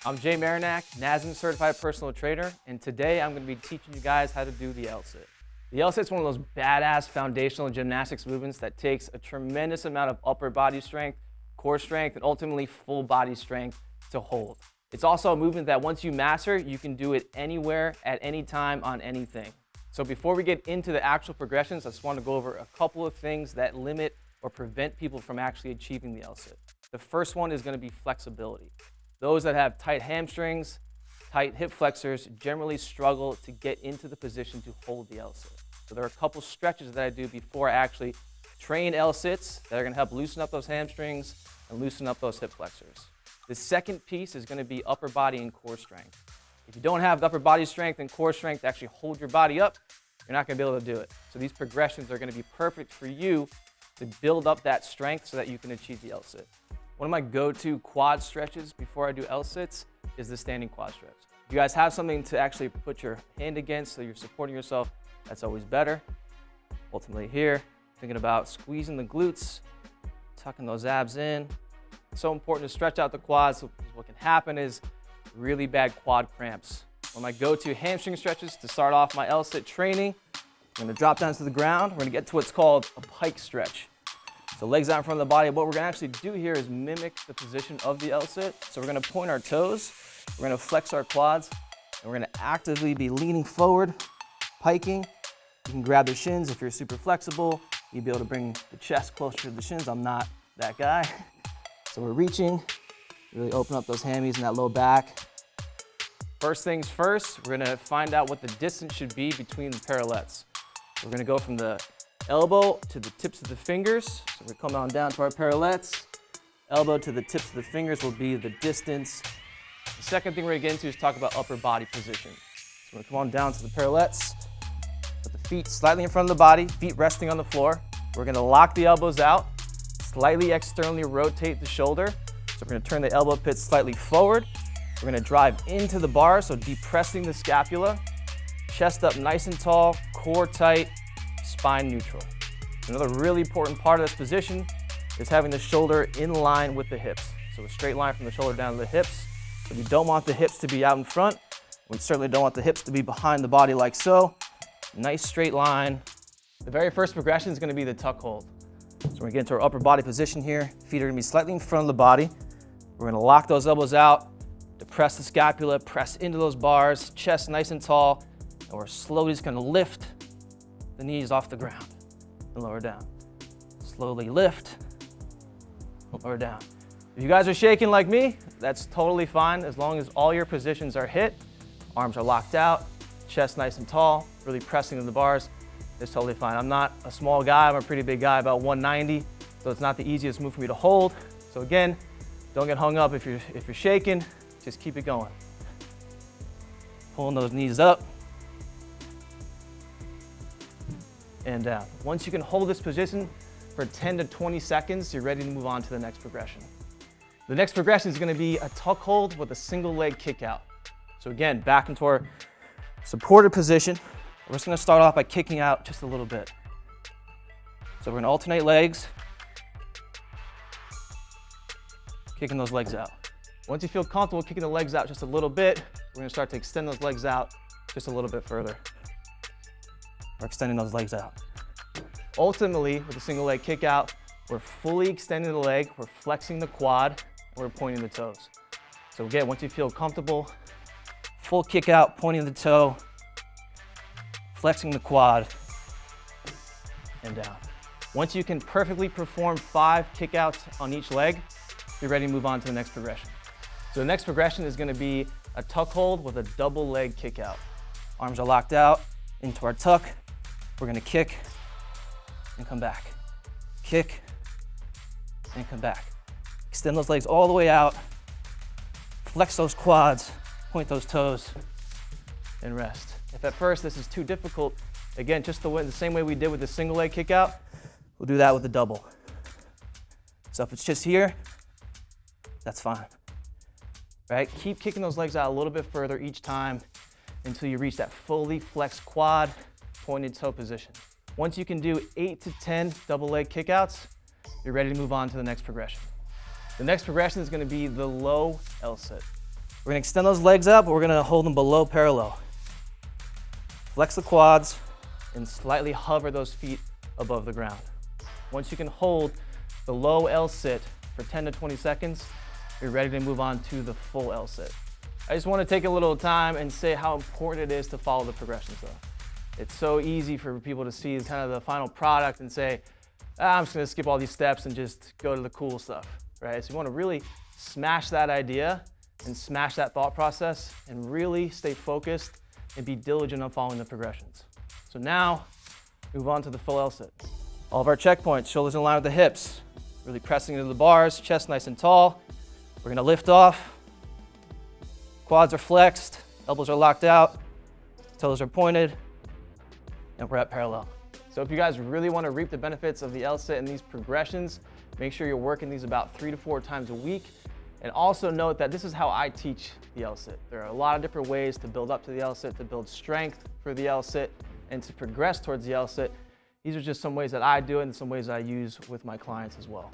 I'm Jay Marinac, NASM certified personal trainer, and today I'm going to be teaching you guys how to do the L-sit. The L-sit is one of those badass foundational gymnastics movements that takes a tremendous amount of upper body strength, core strength, and ultimately full body strength to hold. It's also a movement that once you master, you can do it anywhere, at any time, on anything. So before we get into the actual progressions, I just want to go over a couple of things that limit or prevent people from actually achieving the L-sit. The first one is going to be flexibility. Those that have tight hamstrings, tight hip flexors generally struggle to get into the position to hold the L-sit. So there are a couple stretches that I do before I actually train L-sits that are going to help loosen up those hamstrings and loosen up those hip flexors. The second piece is going to be upper body and core strength. If you don't have the upper body strength and core strength to actually hold your body up, you're not going to be able to do it. So these progressions are going to be perfect for you to build up that strength so that you can achieve the L-sit. One of my go-to quad stretches before I do L-sits is the standing quad stretch. If you guys have something to actually put your hand against so you're supporting yourself, that's always better. Ultimately here, thinking about squeezing the glutes, tucking those abs in. It's so important to stretch out the quads. What can happen is really bad quad cramps. One of my go-to hamstring stretches to start off my L-sit training. I'm gonna drop down to the ground. We're gonna get to what's called a pike stretch. So legs out in front of the body. What we're gonna actually do here is mimic the position of the L-sit. So we're gonna point our toes, we're gonna flex our quads, and we're gonna actively be leaning forward, piking. You can grab the shins if you're super flexible. You'll be able to bring the chest closer to the shins. I'm not that guy. So we're reaching, really open up those hammies and that low back. First things first, we're gonna find out what the distance should be between the parallettes. We're gonna go from the elbow to the tips of the fingers. So we come on down to our parallettes. Elbow to the tips of the fingers will be the distance. The second thing we're gonna get into is talk about upper body position. So we're gonna come on down to the parallettes. Put the feet slightly in front of the body, feet resting on the floor. We're gonna lock the elbows out, slightly externally rotate the shoulder. So we're gonna turn the elbow pit slightly forward. We're gonna drive into the bar, so depressing the scapula. Chest up nice and tall, core tight, spine neutral. Another really important part of this position is having the shoulder in line with the hips. So a straight line from the shoulder down to the hips. So we don't want the hips to be out in front. We certainly don't want the hips to be behind the body like so. Nice straight line. The very first progression is gonna be the tuck hold. So we're gonna get into our upper body position here. Feet are gonna be slightly in front of the body. We're gonna lock those elbows out, depress the scapula, press into those bars, chest nice and tall, and we're slowly just gonna lift the knees off the ground and lower down. Slowly lift, lower down. If you guys are shaking like me, that's totally fine as long as all your positions are hit, arms are locked out, chest nice and tall, really pressing in the bars. It's totally fine. I'm not a small guy, I'm a pretty big guy, about 190, so it's not the easiest move for me to hold. So again, don't get hung up if you're shaking, just keep it going. Pulling those knees up and down. Once you can hold this position for 10 to 20 seconds, you're ready to move on to the next progression. The next progression is gonna be a tuck hold with a single leg kick out. So again, back into our supported position. We're just gonna start off by kicking out just a little bit. So we're gonna alternate legs, kicking those legs out. Once you feel comfortable kicking the legs out just a little bit, we're gonna start to extend those legs out just a little bit further. We're extending those legs out. Ultimately, with a single leg kick out, we're fully extending the leg, we're flexing the quad, and we're pointing the toes. So again, once you feel comfortable, full kick out, pointing the toe, flexing the quad, and down. Once you can perfectly perform 5 kickouts on each leg, you're ready to move on to the next progression. So the next progression is gonna be a tuck hold with a double leg kick out. Arms are locked out into our tuck. We're gonna kick and come back. Kick and come back. Extend those legs all the way out. Flex those quads, point those toes, and rest. If at first this is too difficult, again, just the same way we did with the single leg kick out, we'll do that with the double. So if it's just here, that's fine. Right? Keep kicking those legs out a little bit further each time until you reach that fully flexed quad, pointed toe position. Once you can do 8 to 10 double leg kickouts, you're ready to move on to the next progression. The next progression is going to be the low L-sit. We're gonna extend those legs up, but we're gonna hold them below parallel. Flex the quads and slightly hover those feet above the ground. Once you can hold the low L-sit for 10 to 20 seconds, you're ready to move on to the full L-sit. I just want to take a little time and say how important it is to follow the progressions though. It's so easy for people to see kind of the final product and say, I'm just gonna skip all these steps and just go to the cool stuff, right? So you wanna really smash that idea and smash that thought process and really stay focused and be diligent on following the progressions. So now, move on to the full L-sit. All of our checkpoints, shoulders in line with the hips, really pressing into the bars, chest nice and tall. We're gonna lift off. Quads are flexed, elbows are locked out, toes are pointed, and we're at parallel. So if you guys really want to reap the benefits of the L-sit and these progressions, make sure you're working these about 3 to 4 times a week. And also note that this is how I teach the L-sit. There are a lot of different ways to build up to the L-sit, to build strength for the L-sit, and to progress towards the L-sit. These are just some ways that I do it and some ways I use with my clients as well.